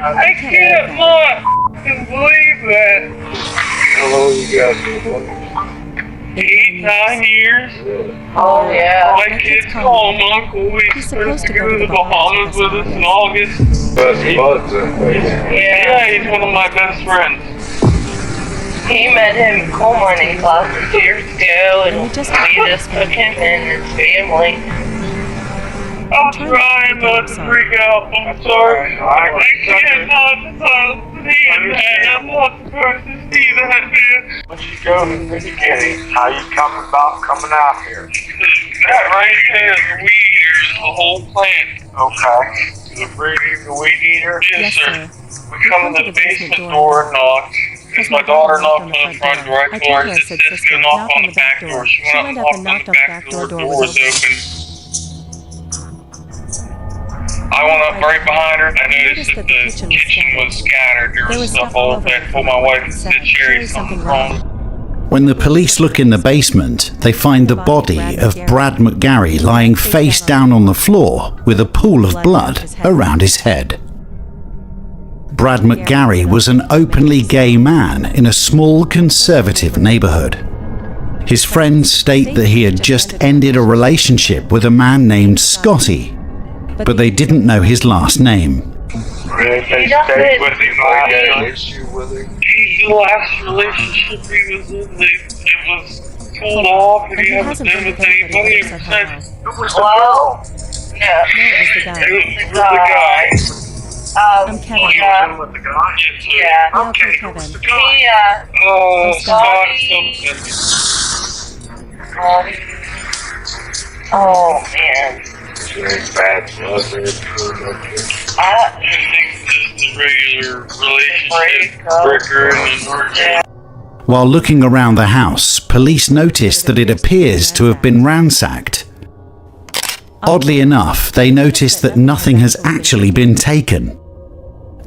I can't believe that. How long you guys been 8, 9 years. Oh, yeah. My kids call him Uncle. He's supposed to go to the Bahamas with us in August. best buds? Yeah, he's one of my best friends. He met him in coal mining classes years ago, and we just put him in his family. I'm trying not to freak out. I'm sorry. I can't not see that. I'm not supposed to see that, man. Once you go to the beginning, how you coming out here? That right there is the weed eater, the whole plant. Okay. The breeding, the weed eater? Yes, sir. We come to the basement door and knock. Because my daughter knocked on the front door. I told her, I said, Cisco, knock on the back door. She went up and knocked on the back door. The door was open. I went up right behind her. I noticed that the kitchen was scattered. There was stuff all over it. I told my wife, "Did Sherry something wrong?" When the police look in the basement, they find the body of Brad McGarry lying face down on the floor with a pool of blood around his head. Brad McGarry was an openly gay man in a small conservative neighborhood. His friends state that he had just ended a relationship with a man named Scotty, but they didn't know his last name. He's the last relationship he was in. It was pulled off, and he hasn't been with anybody ever since. Well, no. It was the guy. I'm Kevin. Yeah. With the guy? Yeah. Okay, Who was the Kevin. guy? Scott something. Oh, man. Very bad blood. I think this is a regular relationship breaker and emergency. While looking around the house, police noticed that it appears to have been ransacked. Oddly enough, they noticed that nothing has actually been taken.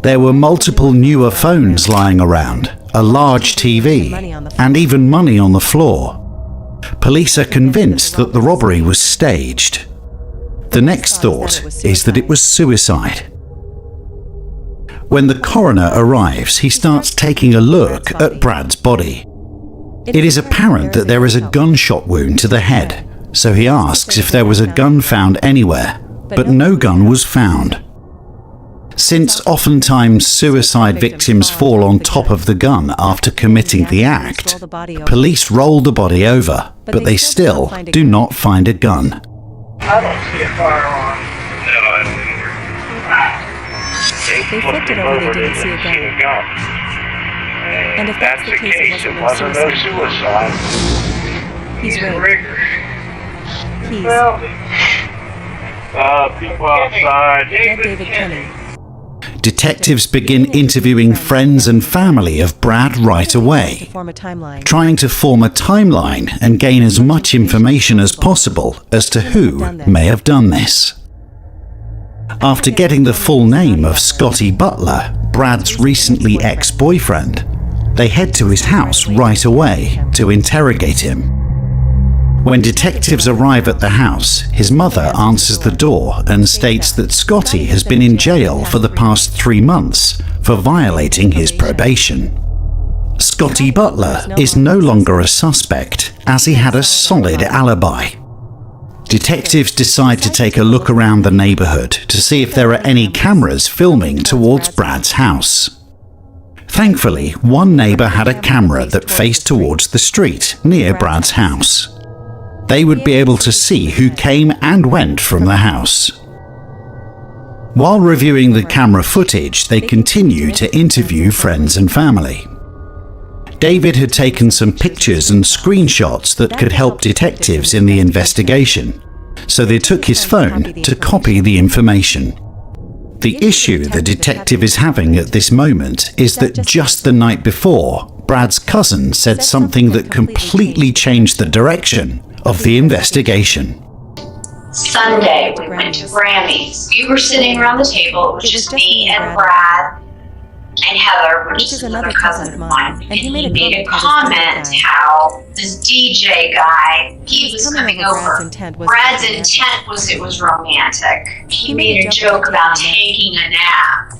There were multiple newer phones lying around, a large TV, and even money on the floor. Police are convinced that the robbery was staged. The next thought is that it was suicide. When the coroner arrives, he starts taking a look at Brad's body. It is apparent that there is a gunshot wound to the head, so he asks if there was a gun found anywhere, but no gun was found. Since oftentimes suicide victims fall on top of the gun after committing the act, police roll the body over, but they still do not find a gun. I don't see a firearm. No, I didn't. They flipped it over, they didn't see a gun. And if that's the case, it wasn't no suicide. He's right. He's Well, people outside. dead David Kenny. Detectives begin interviewing friends and family of Brad right away, Form a timeline. trying to form a timeline and gain as much information as possible as to who may have done this. After getting the full name of Scotty Butler, Brad's recently ex-boyfriend, they head to his house right away to interrogate him. When detectives arrive at the house, his mother answers the door and states that Scotty has been in jail for the past 3 months for violating his probation. Scotty Butler is no longer a suspect, as he had a solid alibi. Detectives decide to take a look around the neighborhood to see if there are any cameras filming towards Brad's house. Thankfully, one neighbor had a camera that faced towards the street near Brad's house. They would be able to see who came and went from the house. While reviewing the camera footage, they continue to interview friends and family. David had taken some pictures and screenshots that could help detectives in the investigation, so they took his phone to copy the information. The issue the detective is having at this moment is that just the night before, Brad's cousin said something that completely changed the direction of the investigation. Sunday, we went to Grammy's. We were sitting around the table. It was just me and Brad and Heather, which is another cousin of mine. And he made a comment how this DJ guy, he was coming over. Brad's intent was it was romantic. He made a joke about taking a nap.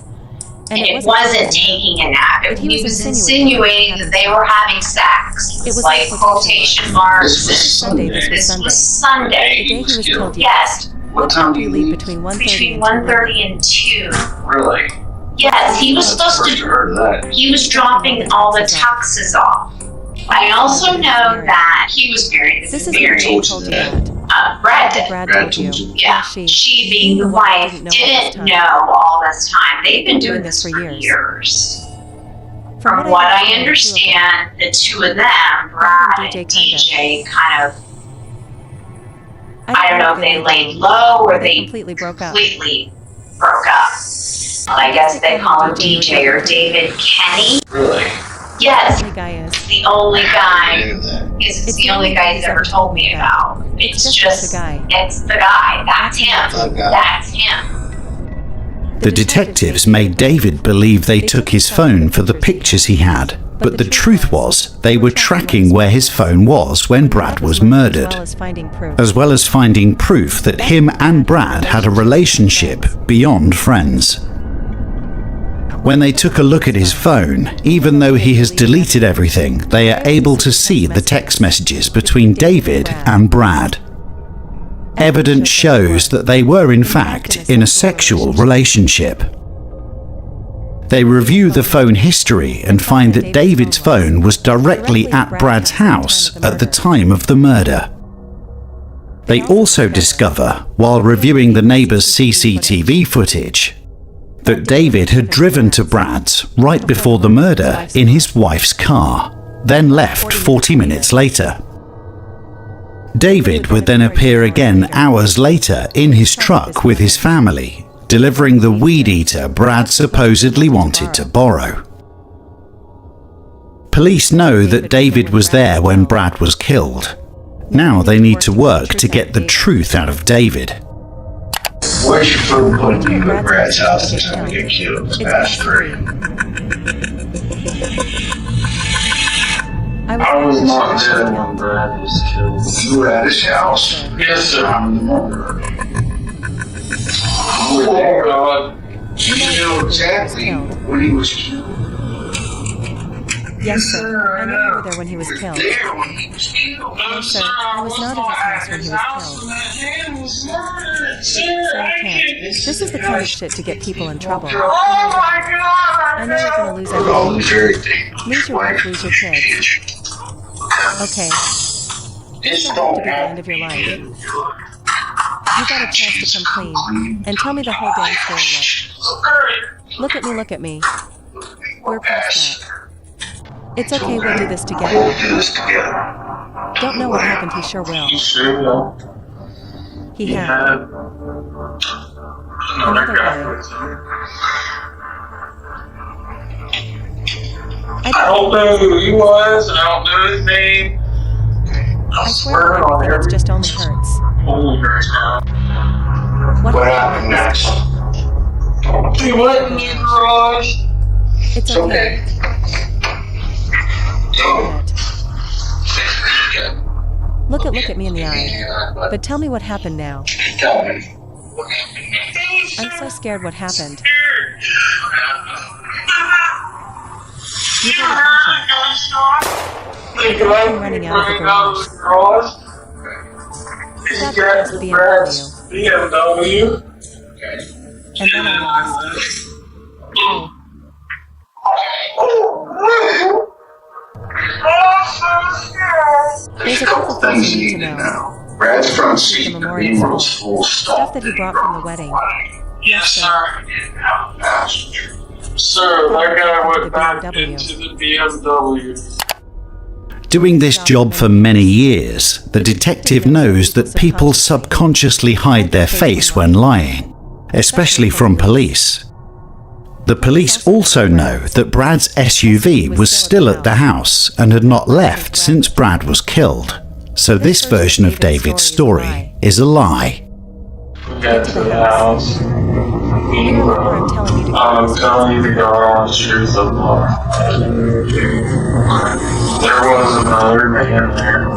and it wasn't taking a nap. He was insinuating that they were having sex. It was like quotation marks. This was Sunday. This was Sunday. The day he was killed. Yes. What time do you leave leave? between 1:30 Between and 1:30 and 2. Really? Yes, he was That's supposed the first to. I heard of that. He was dropping all the tuxes off. I also know that he was married. This is married. the day I told you that. Brad did. Brad Brad told you. told you. Yeah, she being the wife didn't know all this time. They've been doing this for years. From what I understand, the two of them, Brad and DJ, kind of, I don't know if they laid low or they completely broke up. I guess they call him DJ or David Kenny. Really? Yes, The guy is. the only guy. I knew that. It's the only guy he's ever told me about. It's just the guy. It's the guy. That's him. That guy. That's him. The detectives made David believe they took his phone for the pictures he had, but the truth was they were tracking where his phone was when Brad was murdered, as well as finding proof that him and Brad had a relationship beyond friends. When they took a look at his phone, even though he has deleted everything, they are able to see the text messages between David and Brad. Evidence shows that they were in fact in a sexual relationship. They review the phone history and find that David's phone was directly at Brad's house at the time of the murder. They also discover, while reviewing the neighbor's CCTV footage, that David had driven to Brad's right before the murder in his wife's car, then left 40 minutes later. David would then appear again hours later in his truck with his family, delivering the weed eater Brad supposedly wanted to borrow. Police know that David was there when Brad was killed. Now they need to work to get the truth out of David. Where's your phone going to you at Brad's house the time you get killed? It's past 3. I was not there when Brad was killed. You were at his house? Yes, sir. I'm the murderer. Oh, God. You know exactly when he was killed. Yes, sir. I know you were there when he was killed. There when he was killed. No, sir. I was not at his house when he was killed. Sir, I can't. This is the kind of shit to get people in trouble. Oh my God! I know you're gonna lose Oh, everything. very dangerous. Lose your wife, lose your kids. Okay. This doesn't have to be the end of your life. You got a chance to come clean and tell me the whole damn story. Look at me, look at me. We're past that. It's okay, we'll do this together. We'll do this together. Don't know what happened, he sure will. You sure will. He had. Another guy with you. I don't know who he was. I don't know his name. I swear on everything, it just only hurts. Holy right now. What happened next? He went in the garage. It's okay. Look at me in the eye. But tell me what happened now. Tell me. What happened? I'm so scared what happened. You heard a gunshot. I came running out of the garage. Stop past the BMW. And then I realized. There's a couple things you need to know. Brad's front seat The in the memorial Memorial's school. full Stuff that he brought from the wedding. Yes, sir. Sir, that guy went back into the BMW. Doing this job for many years, the detective knows that people subconsciously hide their face when lying, especially from police. The police also know that Brad's SUV was still at the house and had not left since Brad was killed. So this version of David's story is a lie. We got to the house. I'm telling you the garage, here's the bar. There was another man there.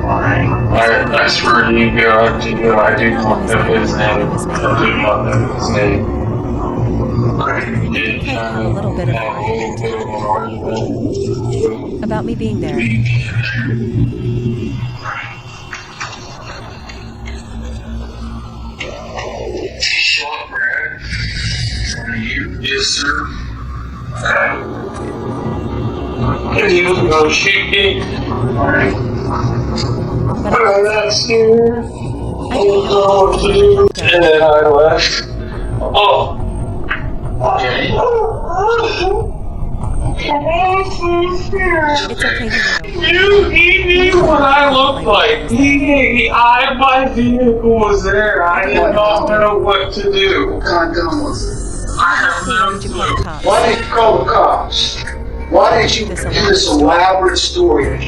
I swear to you, God, I do not know his name. I do not know his name. Kind of have a little bit of an argument about me being there. Shot, Brad. Yes, sir. And he was going to shoot me. But I'm not scared. And then I left. Oh. Okay. it's okay, He knew what I looked like. He eyed my vehicle was there. I did not know what to do. What kind of gun was it? I have no Did you call the clue. cops? Why did you call the cops? Why did you do this elaborate story?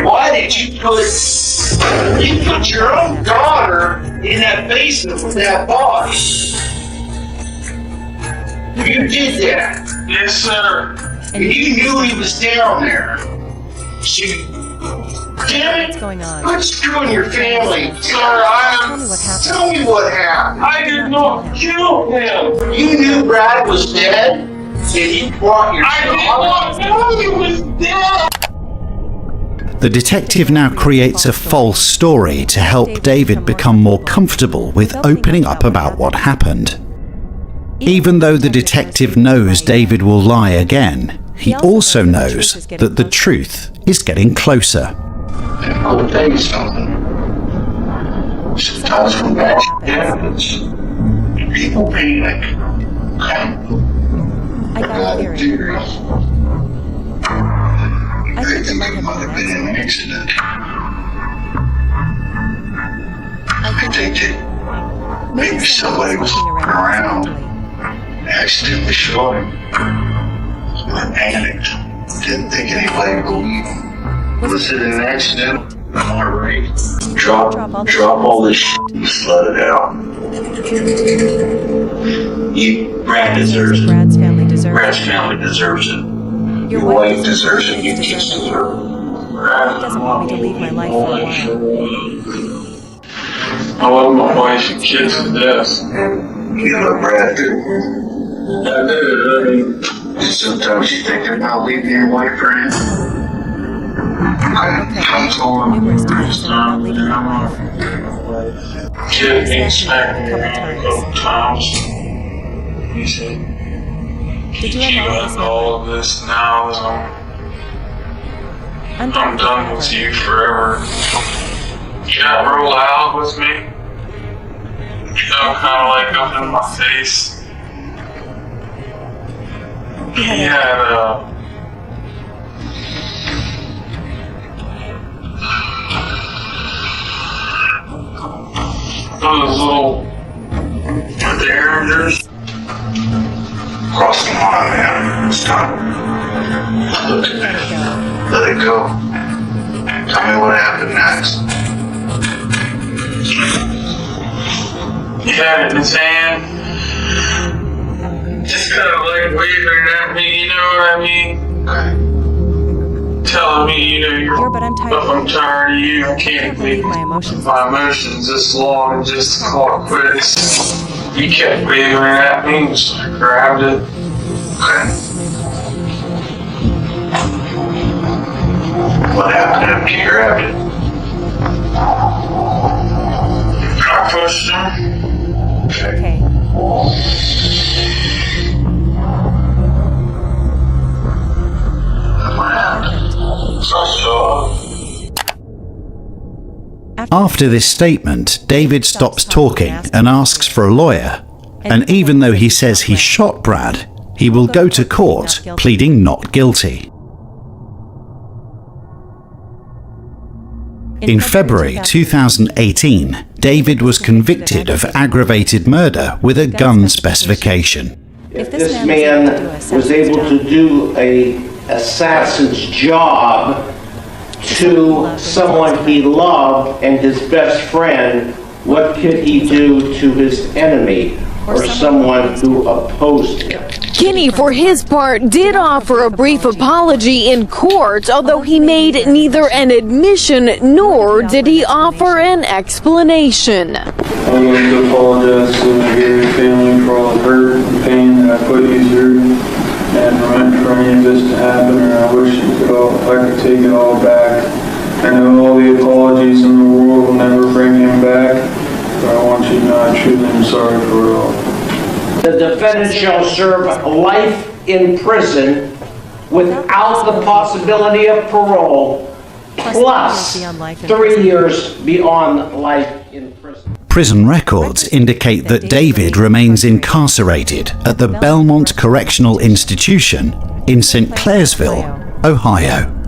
Why did you put your own daughter in that basement with that body? You did that. Yes, sir. And You knew he was down there. Damn what's it! going on? What's you and your family? Sir, Tell me what happened. I did not kill him. You knew Brad was dead, and you brought your I did not know he was dead. The detective now creates a false story to help David become more comfortable with opening up about what happened. Even though the detective knows David will lie again, he also knows that the truth is getting closer. I'll tell you something. Sometimes when that happens, people panic. I got a theory. I think it might have been an accident. I think that Maybe somebody was walking around. accidentally. Accidentally shot him. I panicked. Didn't think anybody would believe him. Was it an accident? Am I right? Drop all this shit and just let it out. Brad deserves it. Brad's family deserves Brad's it. family deserves it. Your Your wife deserves deserves it. You kids deserve it. He doesn't want me to leave my life for a while. I love my wife and kids to death. You love Brad too. I did, I mean, Sometimes you think they're not leaving your wife for him. Okay, numerous times that I'm not leaving my wife. kid being smacked me around a couple times. He said, Did you "You have got all of this now, I'm I'm done with you forever." He got real loud with me. Kind of like up in my face. He had those little derringers. Cross the line, man. Stop. Let it go. Tell me what happened next. He had it in his hand. Just kind of like waving at me, you know what I mean? Telling me, But I'm tired. I'm tired of you. I can't believe leave my emotions. my emotions this long and just call it quits. He kept waving at me, so I grabbed it. What happened after you grabbed it? I pushed him. Okay. What happened? After this statement, David stops talking and asks for a lawyer. And even though he says he shot Brad, he will go to court pleading not guilty. In February 2018, David was convicted of aggravated murder with a gun specification. If This man was able to do an assassin's job to someone he loved and his best friend, what could he do to his enemy or someone who opposed him? Kinney, for his part, did offer a brief apology in court, although he made neither an admission nor did he offer an explanation. I would like to apologize to your family for all the hurt and pain that I put you through. this to happen, and I wish I could take it all back. I know all the apologies in the world will never bring him back, but I want you to know I truly am sorry for it all. The defendant shall serve life in prison without the possibility of parole, plus 3 years beyond life in prison. Prison records indicate that David remains incarcerated at the Belmont Correctional Institution in St. Clairsville, Ohio.